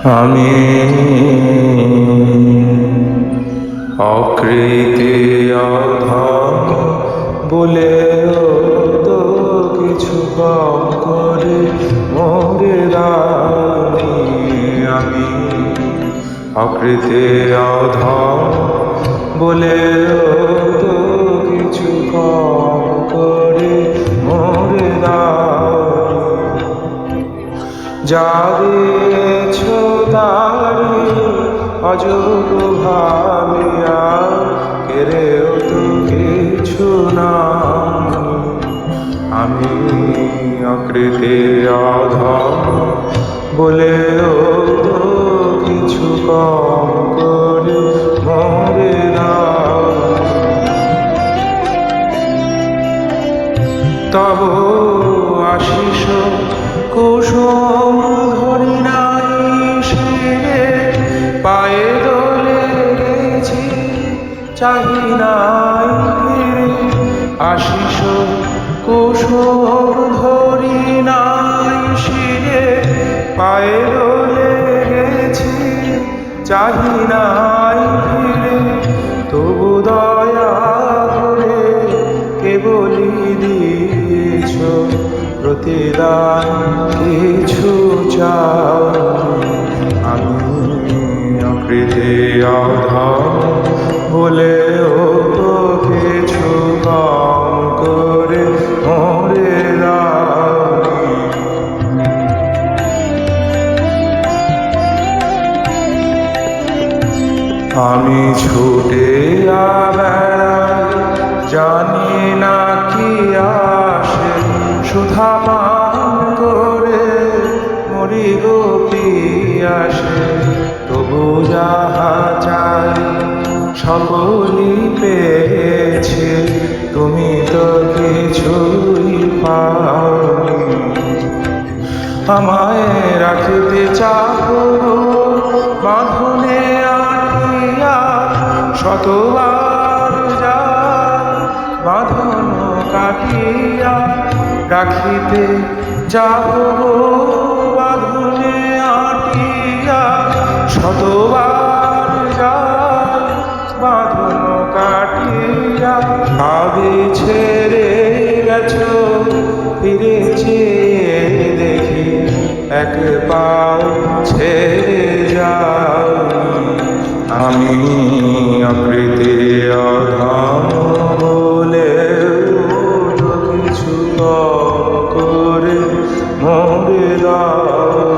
আমি অকৃতি অধম বলেও তো কিছু কম করে মোরে দামি। আমি অকৃতি অধম বলেও তো কিছু কম করে মোরে দামি। যা দিয়েছ তারি অযোগ্য ভাবিয়া কেড়েও তো কিছু না। আমি অকৃতি অধম বলেও তো কিছু কম করে মোরে দাও। তব আশিস কুসুম ধরি নাই শিরে পায়ে দোলে গেছি চাহি নাই ফিরে। আশিস কুসুম ধরি নাই শিরে পায়ে দোলে গেছি চাহি নাই ফিরে। তবু দয়া করে কেবলি দিয়েছ প্রতিদান কিছু চাও। আমি অকৃতি অধম বলেও তো কিছু কম করে মোরে দাও। আমি ছুটে বেড়াই জানি না কি আসে সুধা পান করে মরি গো পিয়াসে। তবু যাহা চাই সকলই পেয়েছি তুমি তো কিছুই পাওনি। আমায় রাখিতে চাও বাঁধনে আটিয়া শতবার যায় বাঁধন কাটিয়া রাখিতে যাও বাঁধনে আটিয়া শতবার যায় বাঁধন কাটিয়া। ভাবি ছেড়ে গেছো ফিরে চেয়ে দেখি এক পাও ছেড়ে যাও। আমি অকৃতি অধম বলেও তো কিছু কম করে মোরে দাও।